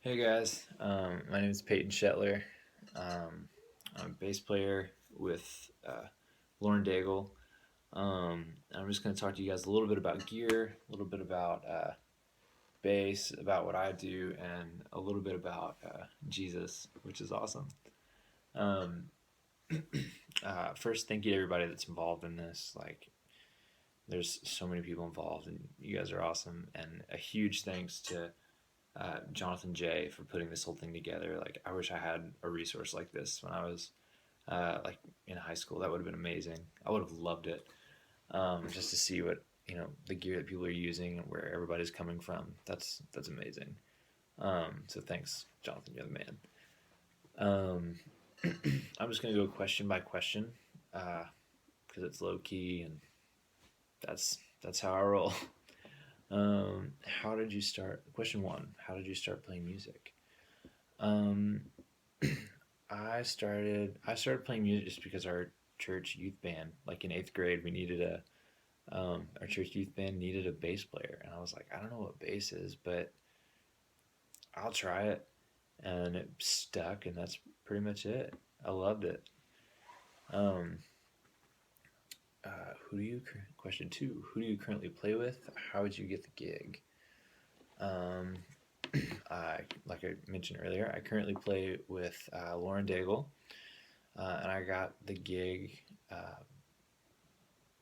Hey guys, my name is Peyton Shetler. Um, I'm a bass player with Lauren Daigle. I'm just going to talk to you guys a little bit about gear, a little bit about bass, about what I do, and a little bit about Jesus, which is awesome. Um, First, thank you to everybody that's involved in this. Like, there's so many people involved, and you guys are awesome. And a huge thanks to Jonathan J for putting this whole thing together. Like, I wish I had a resource like this when I was like in high school. That would have been amazing. I would have loved it. Just to see what the gear that people are using and where everybody's coming from. That's amazing. So thanks, Jonathan. You're the man. Um, I'm just gonna go question by question because it's low key and that's how I roll. How did you start? Question one: How did you start playing music? Um, I started playing music just because our church youth band, like in eighth grade, we needed a our church youth band needed a bass player, and I was like, I don't know what bass is, but I'll try it, and it stuck, and that's pretty much it. I loved it. Um, Question two: Who do you currently play with? How would you get the gig? Um, like I mentioned earlier, I currently play with Lauren Daigle, and I got the gig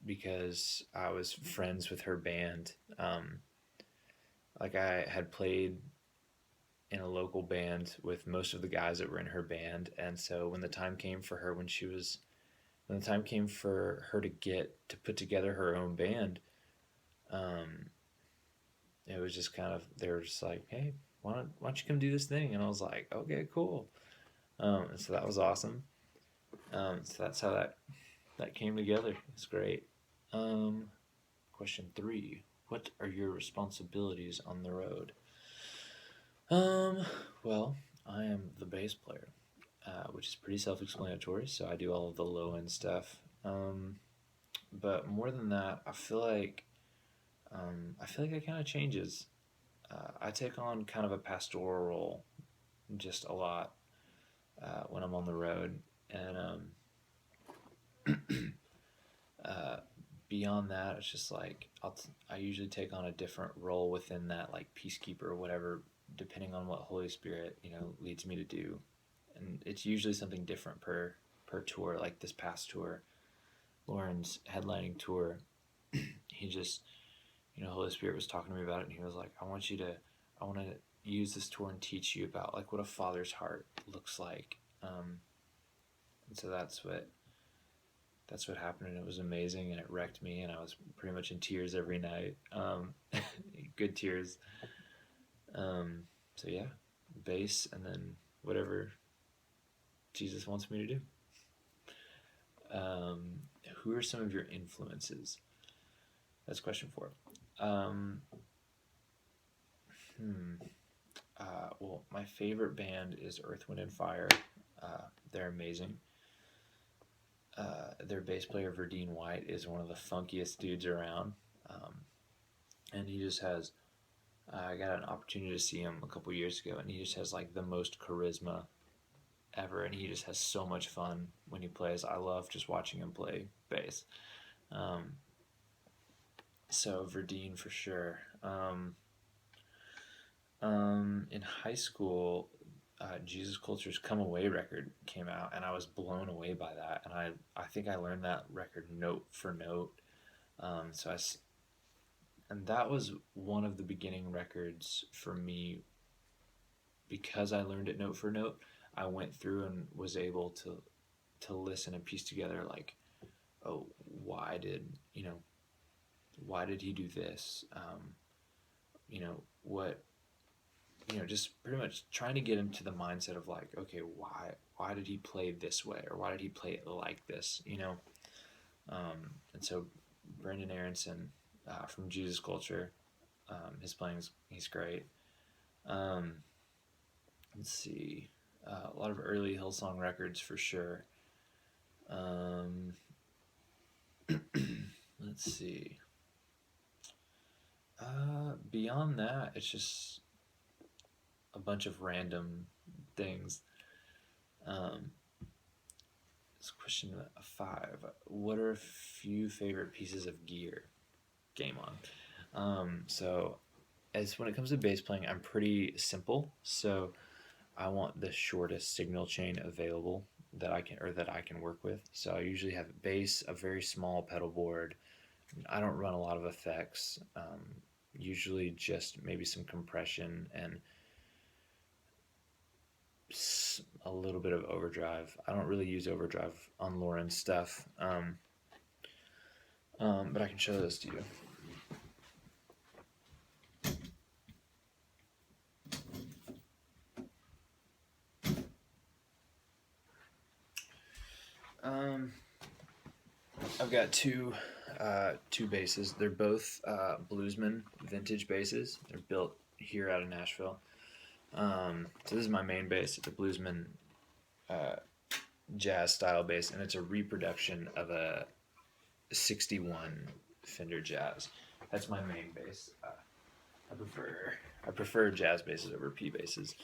because I was friends with her band. Like I had played in a local band with most of the guys that were in her band, and so when the time came for her, when the time came for her to get to put together her own band, um, it was just kind of they were just like, hey, why don't you come do this thing? And I was like, okay, cool. And so that was awesome. So that's how that came together. It's great. Um, Question three: What are your responsibilities on the road? Um, well, I am the bass player, which is pretty self-explanatory. So I do all of the low-end stuff. But more than that, I feel like it kind of changes. I take on kind of a pastoral role just a lot when I'm on the road, and uh, beyond that, it's just like I usually take on a different role within that, like peacekeeper or whatever, depending on what Holy Spirit leads me to do, and it's usually something different per tour. Like this past tour, Lauren's headlining tour, he just Holy Spirit was talking to me about it, and he was like, I want to use this tour and teach you about like what a father's heart looks like, and so that's what happened, and it was amazing, and it wrecked me, and I was pretty much in tears every night. Good tears. So yeah, bass, and then whatever Jesus wants me to do. Um, who are some of your influences? That's question four. Um, hmm. Well, my favorite band is Earth, Wind, and Fire. They're amazing. Their bass player Verdine White is one of the funkiest dudes around, um, and he just has. I got an opportunity to see him a couple years ago, and he just has like the most charisma ever, and he just has so much fun when he plays. I love just watching him play bass. Um, so Verdine for sure. In high school, Jesus Culture's "Come Away" record came out, and I was blown away by that. And I think I learned that record note for note. So and that was one of the beginning records for me because I learned it note for note. I went through and was able to listen and piece together like, oh, why did you know why did he do this? What just pretty much trying to get into the mindset of like, okay, why did he play this way, or why did he play it like this? And so Brendan Aronson from Jesus Culture, his playing he's great. Um, let's see, a lot of early Hillsong records for sure. Um, let's see. Beyond that, it's just a bunch of random things. Um, this question 5. What are a few favorite pieces of gear? Game on. So as when it comes to bass playing, I'm pretty simple. So I want the shortest signal chain available that I can work with. So I usually have a bass, a very small pedal board. I don't run a lot of effects. Usually just maybe some compression and a little bit of overdrive. I don't really use overdrive on Lauren's stuff, but I can show this to you. I've got two basses. They're both Bluesman vintage basses. They're built here out of Nashville. So this is my main bass. It's a Bluesman jazz style bass, and it's a reproduction of a 61 Fender Jazz. That's my main bass. I prefer jazz basses over P basses,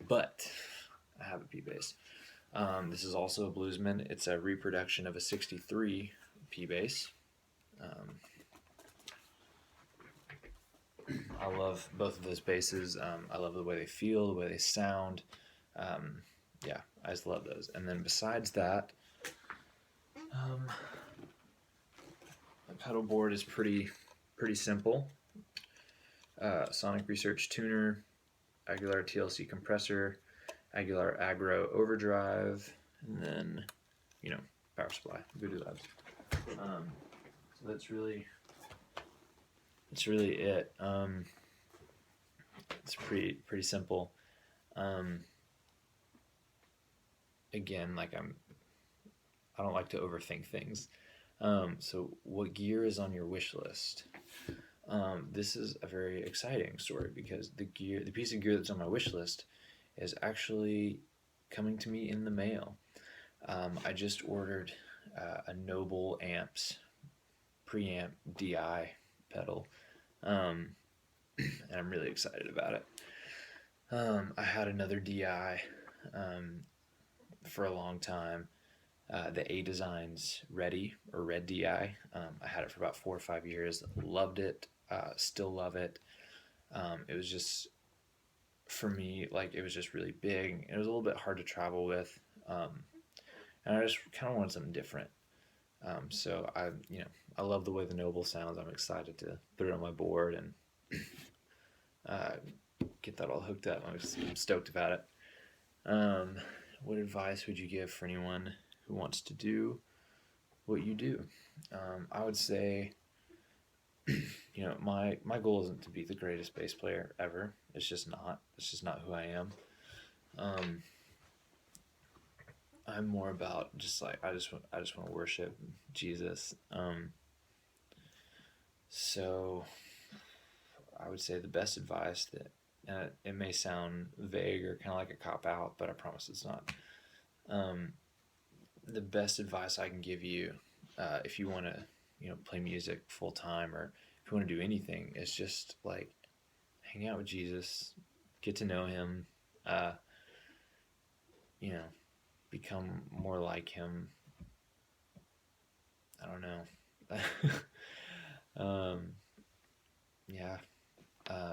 but I have a P bass. This is also a Bluesman. It's a reproduction of a 63 P bass. I love both of those basses. I love the way they feel, the way they sound. Yeah, I just love those. And then besides that, the pedal board is pretty simple. Sonic Research tuner, Aguilar TLC compressor, Aguilar Agro overdrive, and then, power supply, Voodoo Labs. So that's really it. It's pretty simple. Again, like I don't like to overthink things. So what gear is on your wish list? This is a very exciting story because the piece of gear that's on my wish list is actually coming to me in the mail. I just ordered a Noble Amps preamp DI pedal, and I'm really excited about it. I had another DI for a long time, the A Designs Ready or Red DI. I had it for about 4 or 5 years, loved it, still love it. It was just, for me, like, it was just really big. It was a little bit hard to travel with, and I just kind of wanted something different. So I love the way the Noble sounds. I'm excited to put it on my board and get that all hooked up. I'm stoked about it. What advice would you give for anyone who wants to do what you do? I would say, my goal isn't to be the greatest bass player ever. It's just not. It's just not who I am. I'm more about just like I just want to worship Jesus. So I would say the best advice that it may sound vague or kind of like a cop out, but I promise it's not. The best advice I can give you, if you want to, play music full time, or if you want to do anything, is just like hang out with Jesus, get to know him, become more like him. I don't know. Yeah.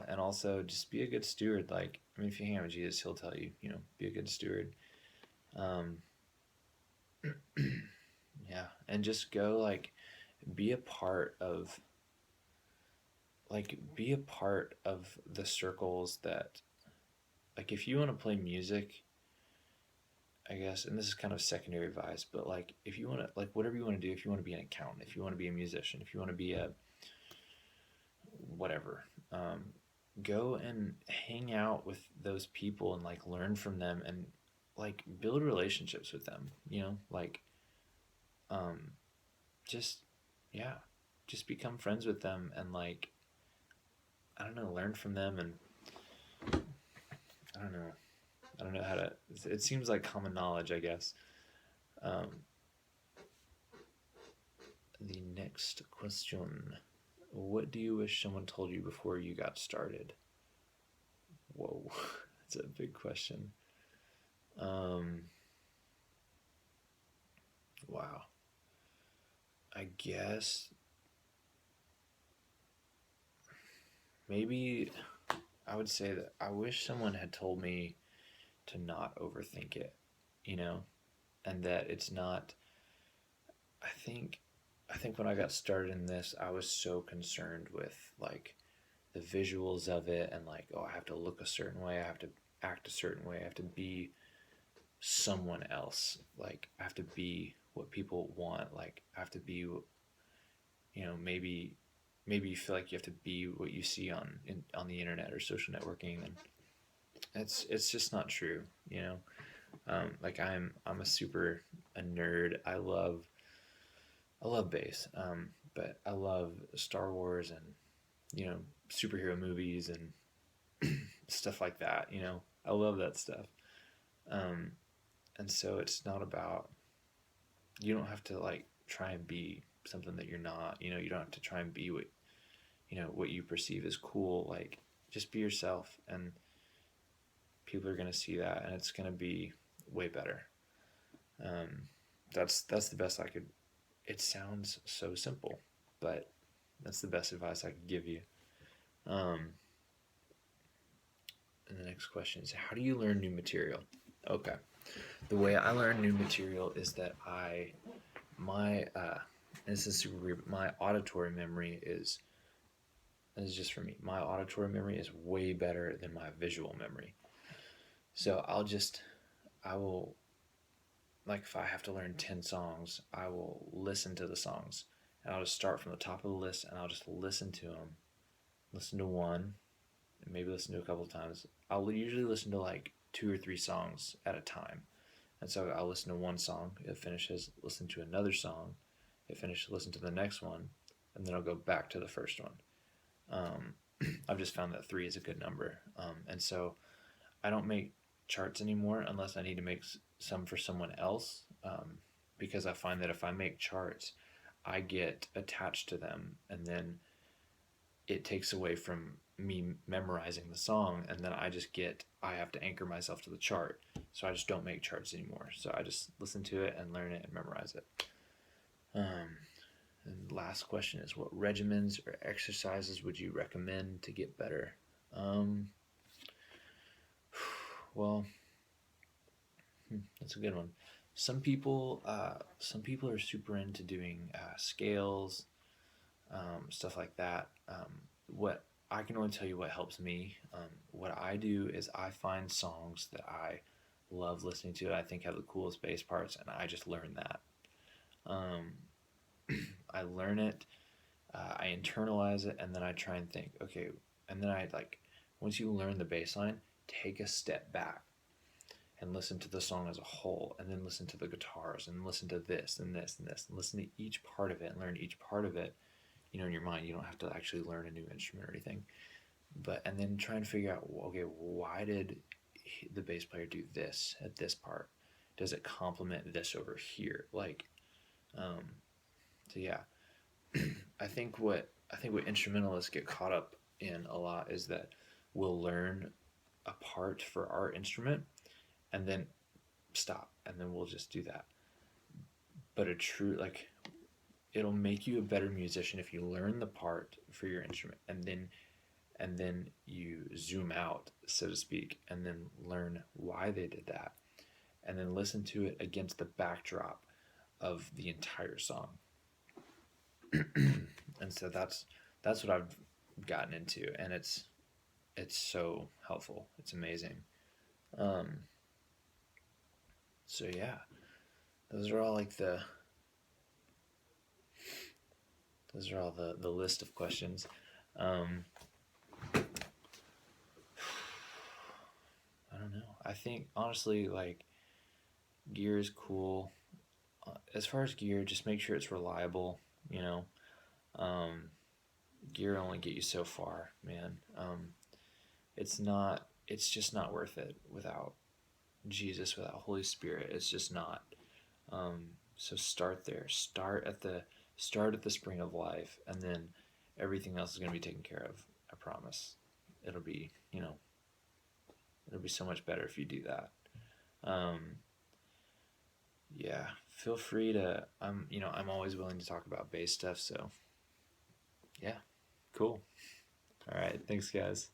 And also just be a good steward. Like, if you hang out with Jesus, he'll tell you, be a good steward. Yeah. And just go, like, be a part of the circles that, like, if you want to play music, I guess, and this is kind of secondary advice, but like, if you want to, like, whatever you want to do, if you want to be an accountant, if you want to be a musician, if you want to be a whatever, go and hang out with those people and like learn from them and like build relationships with them, like, just become friends with them and, like, I don't know, learn from them. And I don't know how to, it seems like common knowledge, I guess. The next question. What do you wish someone told you before you got started? Whoa, It's a big question. Um, wow. I guess maybe I would say that I wish someone had told me to not overthink it, you know, and that it's not. I think, I think when I got started in this, I was so concerned with like the visuals of it and like, oh, I have to look a certain way, I have to act a certain way, I have to be someone else, like I have to be what people want, like I have to be, maybe you feel like you have to be what you see on the internet or social networking, and it's just not true, you know. Like I'm a nerd. I love bass, but I love Star Wars and superhero movies and stuff like that. I love that stuff. Um, and so it's not about, you don't have to like try and be something that you're not. You don't have to try and be what you perceive as cool. Like just be yourself, and people are gonna see that, and it's gonna be way better. Um, that's the best I could. It sounds so simple, but that's the best advice I could give you. Um, and the next question is, how do you learn new material? Okay, the way I learn new material is that my this is super weird, but my auditory memory is just for me. My auditory memory is way better than my visual memory. So I will, like if I have to learn 10 songs, I will listen to the songs. And I'll just start from the top of the list and I'll just listen to them. Listen to one, and maybe listen to a couple of times. I'll usually listen to like 2 or 3 songs at a time. And so I'll listen to one song, it finishes, listen to another song, it finishes, listen to the next one, and then I'll go back to the first one. I've just found that 3 is a good number. And so I don't make charts anymore unless I need to make some for someone else, because I find that if I make charts, I get attached to them, and then it takes away from me memorizing the song, and then I have to anchor myself to the chart. So I just don't make charts anymore. So I just listen to it and learn it and memorize it. And last question is, what regimens or exercises would you recommend to get better? Well, that's a good one. Some people are super into doing scales, stuff like that. What I can only tell you what helps me. What I do is I find songs that I love listening to, I think have the coolest bass parts, and I just learn that. Um, I learn it, I internalize it, and then I try and think, okay, and then I like, once you learn the bass line, take a step back and listen to the song as a whole, and then listen to the guitars, and listen to this and this and this, and listen to each part of it, and learn each part of it, in your mind. You don't have to actually learn a new instrument or anything, and then try and figure out, okay, why did the bass player do this at this part? Does it complement this over here? Like, so yeah, I think what instrumentalists get caught up in a lot is that we'll learn a part for our instrument and then stop, and then we'll just do that. But a true, like, it'll make you a better musician if you learn the part for your instrument, and then you zoom out, so to speak, and then learn why they did that, and then listen to it against the backdrop of the entire song. And so that's what I've gotten into, and it's so helpful. It's amazing. Um, so yeah, those are all like the list of questions. Um, I don't know. I think honestly, like, gear is cool. As far as gear, just make sure it's reliable. Um, Gear only get you so far, man. It's not. It's just not worth it without Jesus, without Holy Spirit. It's just not. So start there. Start at the spring of life, and then everything else is going to be taken care of. I promise. It'll be be so much better if you do that. Um, yeah, feel free to. I'm always willing to talk about bass stuff. So yeah, cool. All right, thanks, guys.